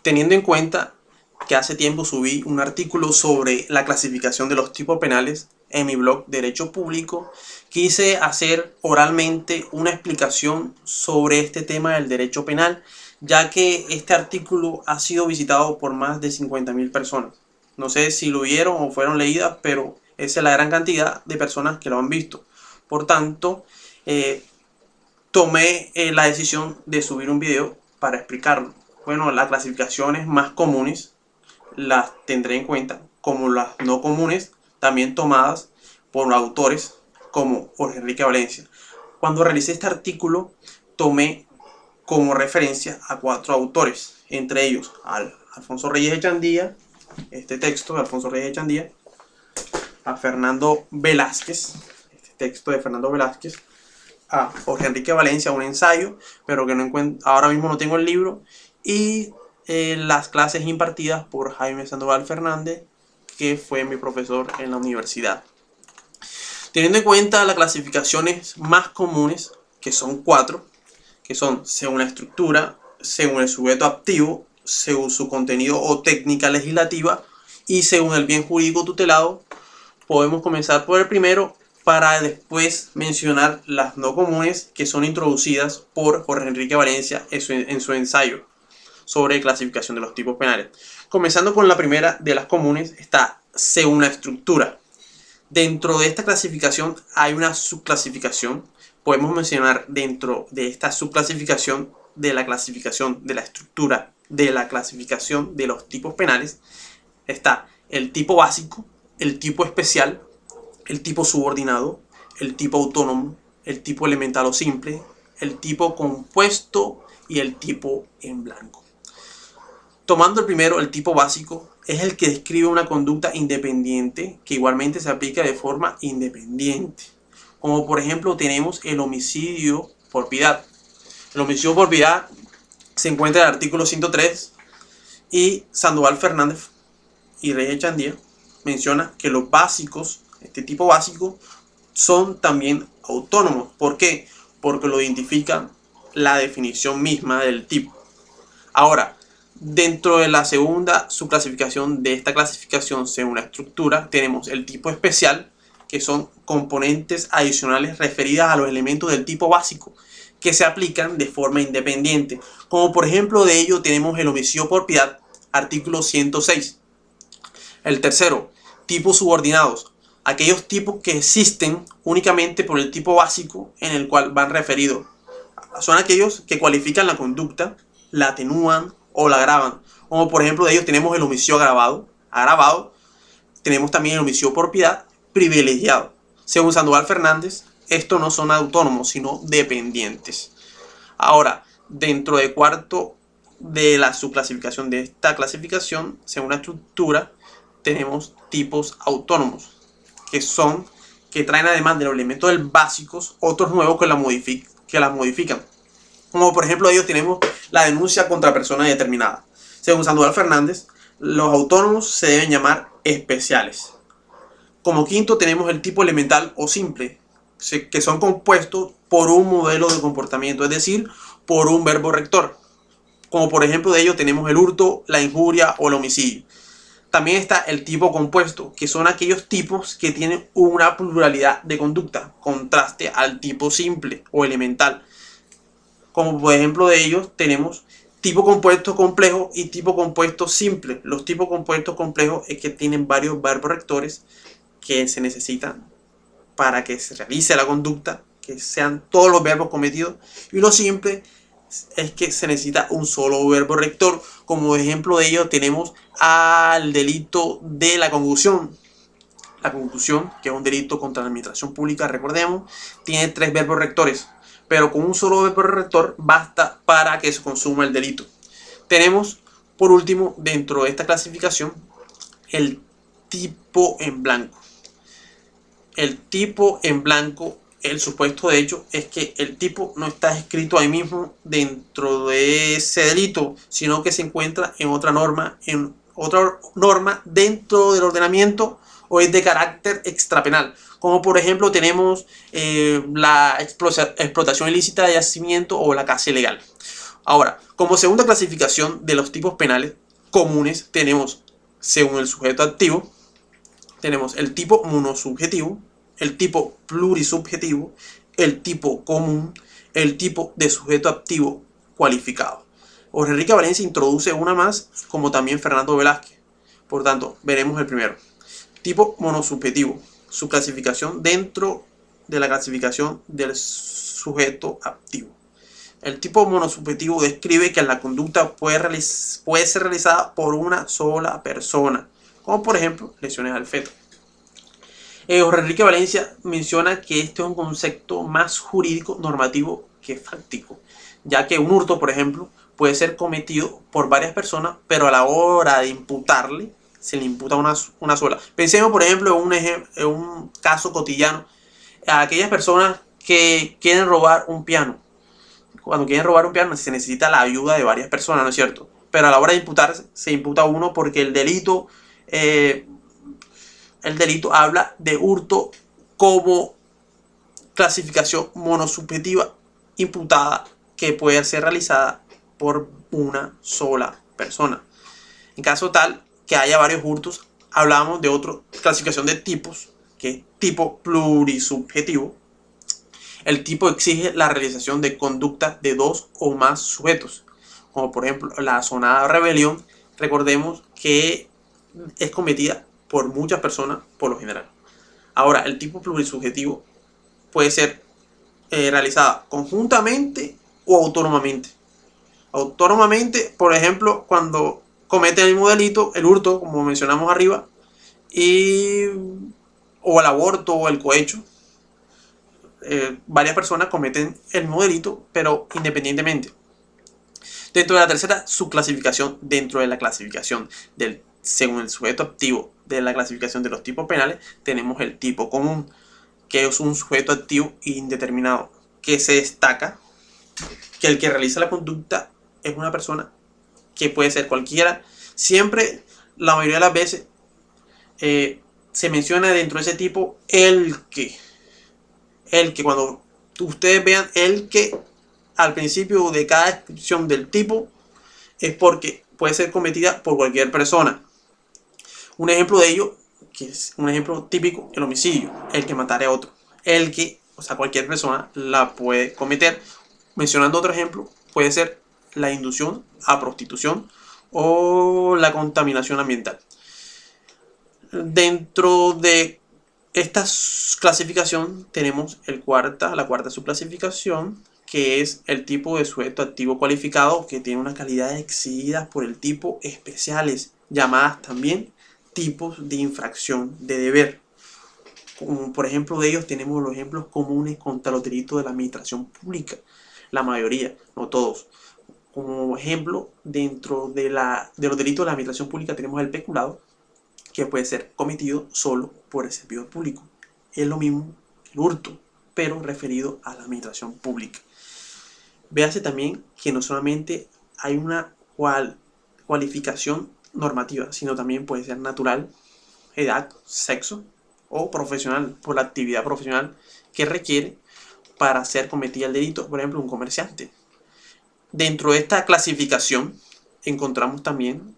Teniendo en cuenta que hace tiempo subí un artículo sobre la clasificación de los tipos penales en mi blog Derecho Público, quise hacer oralmente una explicación sobre este tema del derecho penal, ya que este artículo ha sido visitado por más de 50.000 personas. No sé si lo vieron o fueron leídas, pero esa es la gran cantidad de personas que lo han visto. Por tanto, tomé la decisión de subir un video para explicarlo. Bueno, las clasificaciones más comunes las tendré en cuenta, como las no comunes, también tomadas por autores como Jorge Enrique Valencia. Cuando realicé este artículo, tomé como referencia a 4 autores, entre ellos Alfonso Reyes Echandía, este texto de Alfonso Reyes Echandía, a Fernando Velázquez, este texto de Fernando Velázquez, a Jorge Enrique Valencia, un ensayo, pero que no encuentro, ahora mismo no tengo el libro, y las clases impartidas por Jaime Sandoval Fernández, que fue mi profesor en la universidad. Teniendo en cuenta las clasificaciones más comunes, que son 4, que son según la estructura, según el sujeto activo, según su contenido o técnica legislativa y según el bien jurídico tutelado, podemos comenzar por el primero para después mencionar las no comunes que son introducidas por Jorge Enrique Valencia en su ensayo sobre clasificación de los tipos penales. Comenzando con la primera de las comunes, está según la estructura. Dentro de esta clasificación hay una subclasificación. Podemos mencionar dentro de esta subclasificación de la clasificación de la estructura de la clasificación de los tipos penales. Está el tipo básico, el tipo especial, el tipo subordinado, el tipo autónomo, el tipo elemental o simple, el tipo compuesto y el tipo en blanco. Tomando el primero, el tipo básico, es el que describe una conducta independiente que igualmente se aplica de forma independiente. Como por ejemplo tenemos el homicidio por piedad. El homicidio por piedad se encuentra en el artículo 103 y Sandoval Fernández y Reyes Echandía menciona que los básicos, este tipo básico, son también autónomos. ¿Por qué? Porque lo identifica la definición misma del tipo. Ahora, dentro de la segunda subclasificación de esta clasificación según la estructura, tenemos el tipo especial, que son componentes adicionales referidas a los elementos del tipo básico, que se aplican de forma independiente. Como por ejemplo de ello tenemos el homicidio por piedad, artículo 106. El tercero, tipos subordinados, aquellos tipos que existen únicamente por el tipo básico en el cual van referidos. Son aquellos que cualifican la conducta, la atenúan o la agravan. Como por ejemplo de ellos tenemos el homicidio agravado. Tenemos también el homicidio por piedad privilegiado. Según Sandoval Fernández, estos no son autónomos, sino dependientes. Ahora, dentro de cuarto de la subclasificación de esta clasificación, según la estructura, tenemos tipos autónomos, que traen además de los elementos básicos, otros nuevos que las modifican. Como por ejemplo ellos tenemos la denuncia contra persona determinada. Según Sandoval Fernández, los autónomos se deben llamar especiales. Como quinto tenemos el tipo elemental o simple, que son compuestos por un modelo de comportamiento, es decir, por un verbo rector. Como por ejemplo de ello tenemos el hurto, la injuria o el homicidio. También está el tipo compuesto, que son aquellos tipos que tienen una pluralidad de conducta, contraste al tipo simple o elemental. Como por ejemplo de ellos tenemos tipo compuesto complejo y tipo compuesto simple. Los tipos compuestos complejos es que tienen varios verbos rectores que se necesitan para que se realice la conducta, que sean todos los verbos cometidos. Y lo simple es que se necesita un solo verbo rector. Como ejemplo de ello tenemos al delito de la concusión. La concusión, que es un delito contra la administración pública, recordemos, tiene 3 verbos rectores, pero con un solo verbo rector basta para que se consuma el delito. Tenemos, por último, dentro de esta clasificación, el tipo en blanco. El tipo en blanco, el supuesto de hecho es que el tipo no está escrito ahí mismo dentro de ese delito, sino que se encuentra en otra norma dentro del ordenamiento o es de carácter extrapenal. Como por ejemplo tenemos la explotación ilícita de yacimiento o la caza ilegal. Ahora, como segunda clasificación de los tipos penales comunes, tenemos, según el sujeto activo, tenemos el tipo monosubjetivo, el tipo plurisubjetivo, el tipo común, el tipo de sujeto activo cualificado. Jorge Enrique Valencia introduce una más, como también Fernando Velázquez. Por tanto, veremos el primero. Tipo monosubjetivo, su clasificación dentro de la clasificación del sujeto activo. El tipo monosubjetivo describe que la conducta puede ser realizada por una sola persona, como por ejemplo lesiones al feto. Jorge Enrique Valencia menciona que este es un concepto más jurídico normativo que fáctico, ya que un hurto, por ejemplo, puede ser cometido por varias personas, pero a la hora de imputarle, se le imputa una sola. Pensemos, por ejemplo, en un caso cotidiano, a aquellas personas que quieren robar un piano. Cuando quieren robar un piano se necesita la ayuda de varias personas, ¿no es cierto? Pero a la hora de imputarse, se imputa uno porque el delito habla de hurto como clasificación monosubjetiva imputada que puede ser realizada por una sola persona. En caso tal que haya varios hurtos, hablamos de otra clasificación de tipos, que es tipo plurisubjetivo. El tipo exige la realización de conductas de dos o más sujetos, como por ejemplo la sonada rebelión. Recordemos que es cometida por muchas personas por lo general. Ahora, el tipo plurisubjetivo puede ser realizada conjuntamente o autónomamente. Autónomamente, por ejemplo, cuando comete el mismo delito, el hurto, como mencionamos arriba, o el aborto o el cohecho. Varias personas cometen el mismo delito, pero independientemente. Dentro de la tercera subclasificación, dentro de la clasificación según el sujeto activo de la clasificación de los tipos penales, tenemos el tipo común, que es un sujeto activo indeterminado, que se destaca que el que realiza la conducta es una persona que puede ser cualquiera. Siempre, la mayoría de las veces, se menciona dentro de ese tipo el que cuando ustedes vean el que al principio de cada descripción del tipo, es porque puede ser cometida por cualquier persona. Un ejemplo de ello, que es un ejemplo típico, el homicidio, el que matare a otro. El que, o sea, cualquier persona la puede cometer. Mencionando otro ejemplo, puede ser la inducción a prostitución o la contaminación ambiental. Dentro de esta clasificación tenemos la cuarta subclasificación, que es el tipo de sujeto activo cualificado, que tiene unas calidades exigidas por el tipo especiales, llamadas también tipos de infracción de deber. Como por ejemplo de ellos tenemos los ejemplos comunes contra los delitos de la administración pública, la mayoría, no todos. Como ejemplo, dentro de los delitos de la administración pública tenemos el peculado, que puede ser cometido solo por el servidor público. Es lo mismo que el hurto, pero referido a la administración pública. Véase también que no solamente hay una cualificación normativa, sino también puede ser natural, edad, sexo o profesional, por la actividad profesional que requiere para ser cometida el delito, por ejemplo, un comerciante. Dentro de esta clasificación encontramos también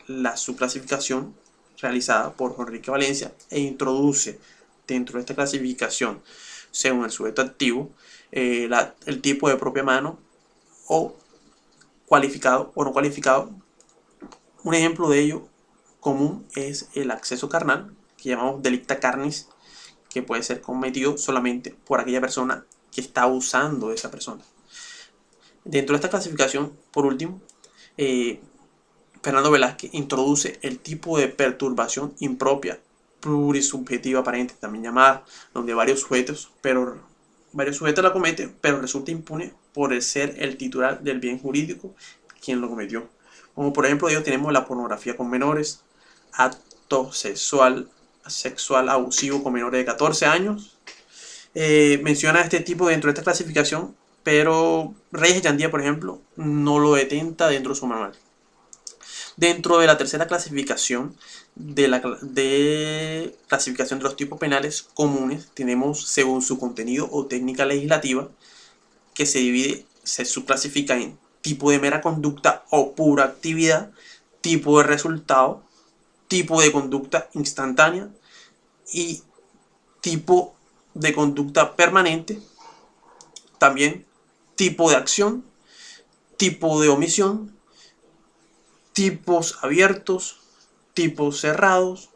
la subclasificación realizada por Jorge Enrique Valencia e introduce dentro de esta clasificación, según el sujeto activo, el tipo de propia mano o cualificado o no cualificado. Un ejemplo de ello común es el acceso carnal, que llamamos delicta carnis, que puede ser cometido solamente por aquella persona que está abusando de esa persona. Dentro de esta clasificación, por último, Fernando Velázquez introduce el tipo de perturbación impropia plurisubjetiva aparente, también llamada, donde varios sujetos la cometen, pero resulta impune por ser el titular del bien jurídico quien lo cometió. Como por ejemplo, ellos tenemos la pornografía con menores, acto sexual abusivo con menores de 14 años. Menciona este tipo dentro de esta clasificación, pero Reyes Yandía, por ejemplo, no lo detenta dentro de su manual. Dentro de la tercera clasificación de clasificación de los tipos penales comunes, tenemos, según su contenido o técnica legislativa, que se subclasifica en tipo de mera conducta o pura actividad, tipo de resultado, tipo de conducta instantánea y tipo de conducta permanente. También tipo de acción, tipo de omisión, tipos abiertos, tipos cerrados.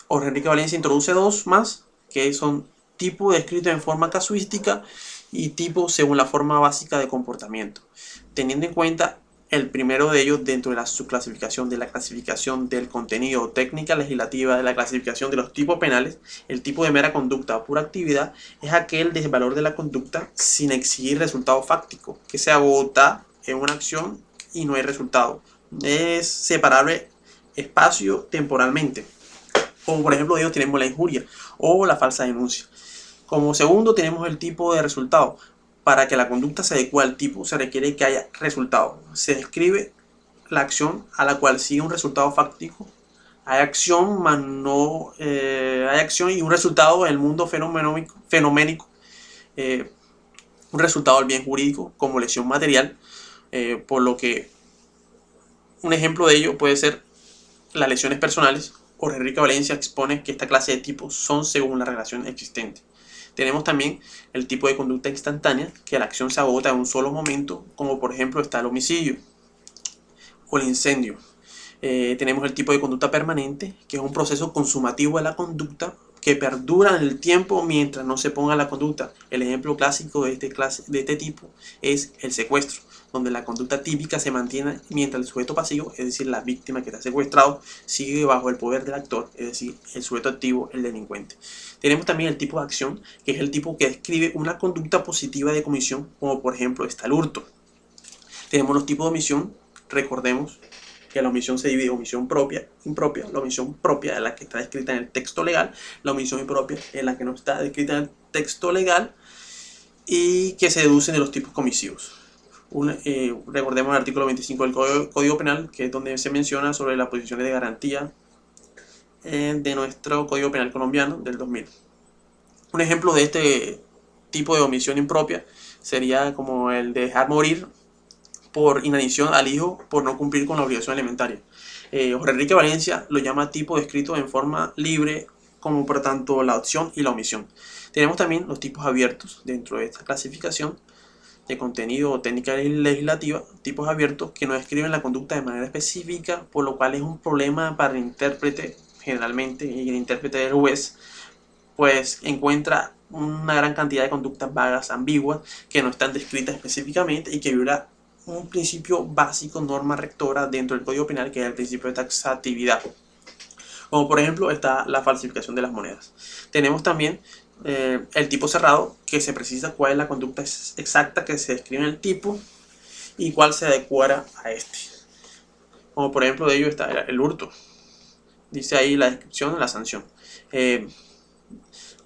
Jorge Enrique Valencia introduce dos más, que son tipo descrito en forma casuística y tipo según la forma básica de comportamiento, teniendo en cuenta el primero de ellos dentro de la subclasificación de la clasificación del contenido o técnica legislativa de la clasificación de los tipos penales. El tipo de mera conducta o pura actividad es aquel desvalor de la conducta sin exigir resultado fáctico, que se agota en una acción y no hay resultado. Es separable espacio-temporalmente. Como por ejemplo de ellos tenemos la injuria o la falsa denuncia. Como segundo tenemos el tipo de resultado. Para que la conducta se adecue al tipo se requiere que haya resultado. Se describe la acción a la cual sigue un resultado fáctico. Hay acción, más no, hay acción y un resultado en el mundo fenoménico. Un resultado del bien jurídico como lesión material. Por lo que un ejemplo de ello puede ser las lesiones personales. Jorge Enrique Valencia expone que esta clase de tipos son según la relación existente. Tenemos también el tipo de conducta instantánea, que la acción se agota en un solo momento, como por ejemplo está el homicidio o el incendio. Tenemos el tipo de conducta permanente, que es un proceso consumativo de la conducta que perdura en el tiempo mientras no se ponga la conducta. El ejemplo clásico de este tipo es el secuestro, donde la conducta típica se mantiene mientras el sujeto pasivo, es decir, la víctima que está secuestrado, sigue bajo el poder del actor, es decir, el sujeto activo, el delincuente. Tenemos también el tipo de acción, que es el tipo que describe una conducta positiva de comisión, como por ejemplo está el hurto. Tenemos los tipos de omisión, recordemos que la omisión se divide en omisión propia, impropia. La omisión propia es la que está descrita en el texto legal, la omisión impropia es la que no está descrita en el texto legal y que se deducen de los tipos comisivos. Recordemos el artículo 25 del Código Penal, que es donde se menciona sobre las posiciones de garantía de nuestro Código Penal colombiano del 2000. Un ejemplo de este tipo de omisión impropia sería como el de dejar morir por inanición al hijo por no cumplir con la obligación alimentaria. Jorge Enrique Valencia lo llama tipo descrito en forma libre, como por tanto la opción y la omisión. Tenemos también los tipos abiertos dentro de esta clasificación de contenido o técnica legislativa, tipos abiertos que no describen la conducta de manera específica, por lo cual es un problema para el intérprete generalmente, y el intérprete del juez pues encuentra una gran cantidad de conductas vagas, ambiguas, que no están descritas específicamente y que viola un principio básico, norma rectora dentro del Código Penal, que es el principio de taxatividad. Como por ejemplo está la falsificación de las monedas. Tenemos también el tipo cerrado, que se precisa cuál es la conducta exacta que se describe en el tipo y cuál se adecuará a este. Como por ejemplo de ello está el hurto. Dice ahí la descripción de la sanción.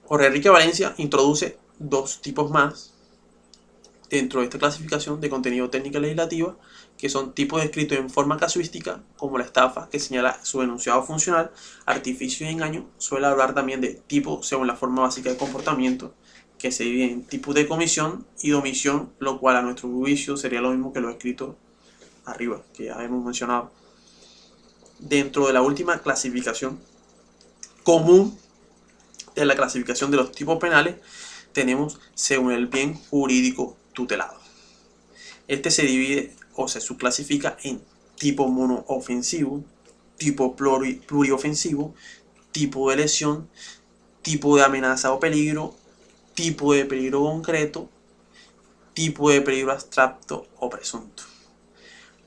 Jorge Enrique Valencia introduce dos tipos más dentro de esta clasificación de contenido técnica legislativa, que son tipos descritos en forma casuística, como la estafa, que señala su enunciado funcional, artificio y engaño. Suele hablar también de tipo según la forma básica de comportamiento, que se divide en tipos de comisión y de omisión, lo cual a nuestro juicio sería lo mismo que lo escrito arriba, que ya hemos mencionado. Dentro de la última clasificación común de la clasificación de los tipos penales, tenemos según el bien jurídico tutelado. Este se divide o se subclasifica en tipo monoofensivo, tipo pluriofensivo, tipo de lesión, tipo de amenaza o peligro, tipo de peligro concreto, tipo de peligro abstracto o presunto.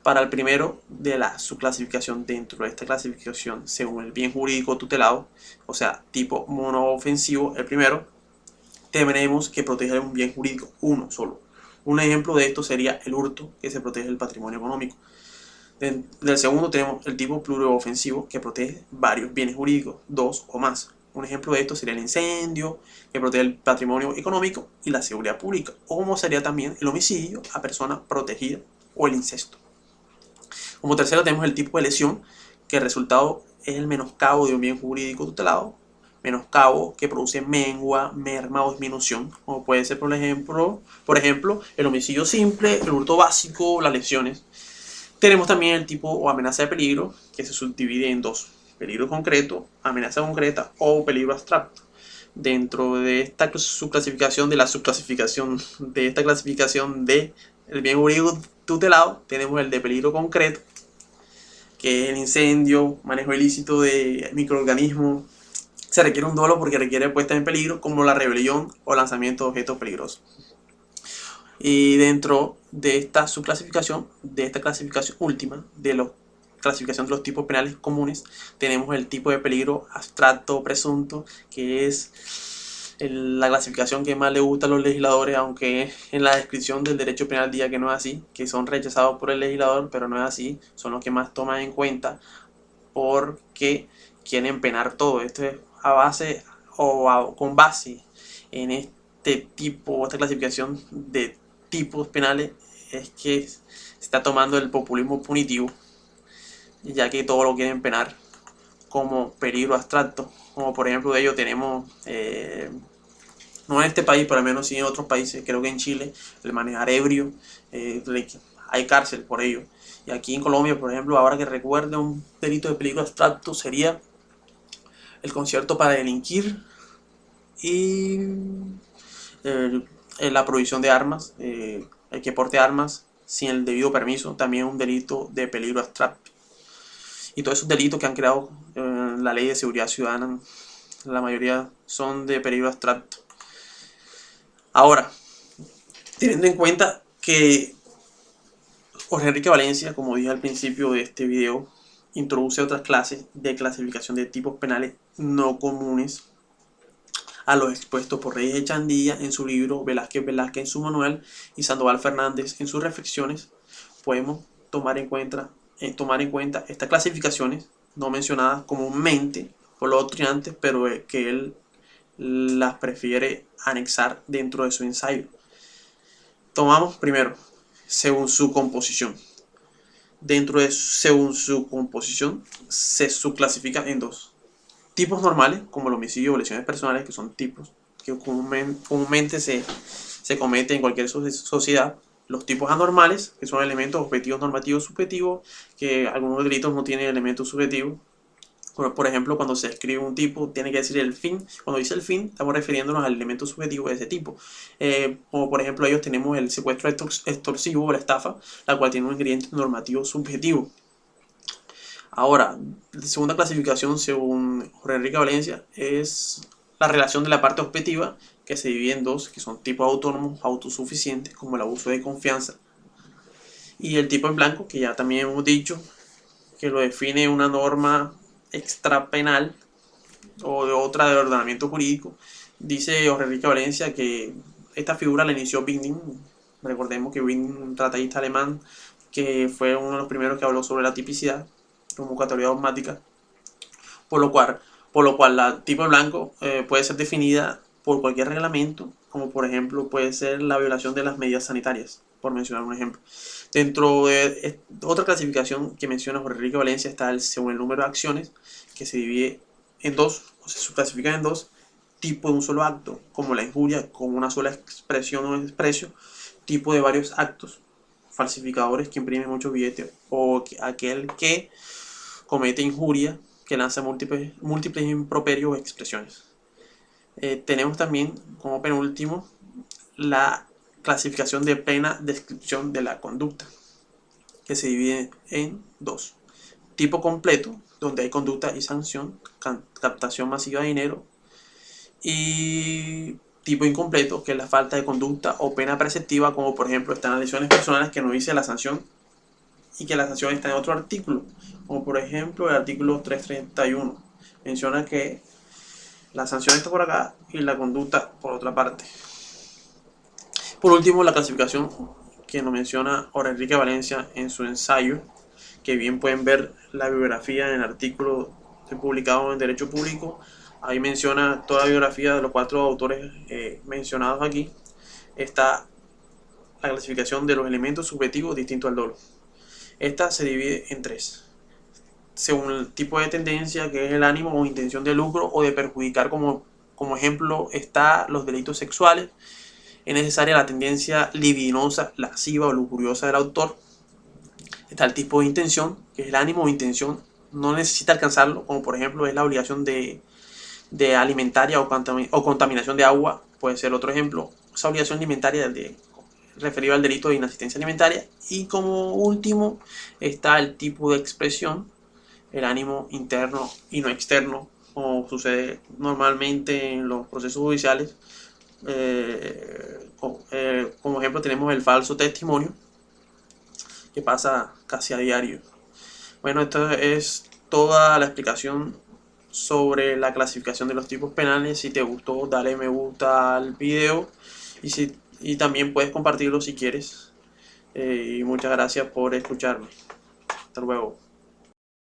Para el primero de la subclasificación dentro de esta clasificación según el bien jurídico tutelado, o sea, tipo monoofensivo, el primero, tenemos que proteger un bien jurídico, uno solo. Un ejemplo de esto sería el hurto, que se protege el patrimonio económico. Del segundo tenemos el tipo pluriofensivo, que protege varios bienes jurídicos, dos o más. Un ejemplo de esto sería el incendio, que protege el patrimonio económico y la seguridad pública. O como sería también el homicidio a persona protegida o el incesto. Como tercero tenemos el tipo de lesión, que el resultado es el menoscabo de un bien jurídico tutelado. menoscabo, que produce mengua, merma o disminución, como puede ser por ejemplo, el homicidio simple, el hurto básico, las lesiones. Tenemos también el tipo o amenaza de peligro, que se subdivide en dos: peligro concreto, amenaza concreta o peligro abstracto. Dentro de esta subclasificación de la subclasificación de esta clasificación de el bien jurídico tutelado, tenemos el de peligro concreto, que es el incendio, manejo ilícito de microorganismos. Se requiere un dolo porque requiere puesta en peligro, como la rebelión o lanzamiento de objetos peligrosos. Y dentro de esta subclasificación, de esta clasificación última, de la clasificación de los tipos penales comunes, tenemos el tipo de peligro abstracto o presunto, que es la clasificación que más le gusta a los legisladores, aunque en la descripción del derecho penal diga que no es así, que son rechazados por el legislador, pero no es así, son los que más toman en cuenta porque quieren penar todo. Esto es a base o con base en este tipo, esta clasificación de tipos penales, es que se está tomando el populismo punitivo, ya que todo lo quieren penar como peligro abstracto. Como por ejemplo de ello tenemos, no en este país, pero al menos sí en otros países, creo que en Chile, el manejar ebrio, hay cárcel por ello. Y aquí en Colombia, por ejemplo, ahora que recuerdo, un delito de peligro abstracto sería el concierto para delinquir y la provisión de armas, el que porte armas sin el debido permiso, también es un delito de peligro abstracto. Y todos esos delitos que han creado la ley de seguridad ciudadana, la mayoría son de peligro abstracto. Ahora, teniendo en cuenta que Jorge Enrique Valencia, como dije al principio de este video, introduce otras clases de clasificación de tipos penales no comunes a los expuestos por Reyes Echandía en su libro, Velázquez en su manual y Sandoval Fernández en sus reflexiones, podemos tomar en cuenta estas clasificaciones no mencionadas comúnmente por los doctrinantes, pero que él las prefiere anexar dentro de su ensayo. Tomamos primero, según su composición. Según su composición, se subclasifica en dos: tipos normales, como el homicidio o lesiones personales, que son tipos que comúnmente se cometen en cualquier sociedad. Los tipos anormales, que son elementos objetivos, normativos, subjetivos, que algunos delitos no tienen elementos subjetivos. Por ejemplo, cuando se escribe un tipo, tiene que decir el fin. Cuando dice el fin, estamos refiriéndonos al elemento subjetivo de ese tipo. Como por ejemplo, ellos tenemos el secuestro extorsivo o la estafa, la cual tiene un ingrediente normativo subjetivo. Ahora, la segunda clasificación, según Jorge Enrique Valencia, es la relación de la parte objetiva, que se divide en dos, que son tipos autónomos, autosuficientes, como el abuso de confianza, y el tipo en blanco, que ya también hemos dicho, que lo define una norma extrapenal o de otra del ordenamiento jurídico. Dice Jorge Enrique Valencia que esta figura la inició Wigner. Recordemos que Wigner, un tratadista alemán, que fue uno de los primeros que habló sobre la tipicidad como categoría dogmática, por lo cual la tipo en blanco puede ser definida por cualquier reglamento, como por ejemplo puede ser la violación de las medidas sanitarias, por mencionar un ejemplo. Dentro de otra clasificación que menciona Jorge Enrique Valencia está según el número de acciones, que se divide en dos, o se subclasifican en dos: tipo de un solo acto, como la injuria, como una sola expresión o desprecio; tipo de varios actos, falsificadores que imprimen muchos billetes, o aquel que comete injuria, que lanza múltiples improperios o expresiones. Tenemos también como penúltimo la clasificación de plena descripción de la conducta, que se divide en dos: tipo completo, donde hay conducta y sanción, captación masiva de dinero; y tipo incompleto, que es la falta de conducta o pena preceptiva, como por ejemplo están las lesiones personales, que no dice la sanción y que la sanción está en otro artículo, como por ejemplo el artículo 331 menciona que la sanción está por acá y la conducta por otra parte. Por último, la clasificación que nos menciona Jorge Enrique Valencia en su ensayo, que bien pueden ver la bibliografía en el artículo publicado en Derecho Público. Ahí menciona toda la biografía de los cuatro autores mencionados aquí. Está la clasificación de los elementos subjetivos distintos al dolo. Esta se divide en tres: según el tipo de tendencia, que es el ánimo o intención de lucro o de perjudicar. Como ejemplo está los delitos sexuales. Es necesaria la tendencia libidinosa, lasciva o lujuriosa del autor. Está el tipo de intención, que es el ánimo o intención, no necesita alcanzarlo, como por ejemplo es la obligación de alimentaria o contaminación de agua, puede ser otro ejemplo. Esa obligación alimentaria referida al delito de inasistencia alimentaria. Y como último está el tipo de expresión, el ánimo interno y no externo, como sucede normalmente en los procesos judiciales. Como ejemplo tenemos el falso testimonio, que pasa casi a diario. Bueno, esto es toda la explicación sobre la clasificación de los tipos penales. Si te gustó, dale me gusta al video y también puedes compartirlo si quieres. Y muchas gracias por escucharme. Hasta luego.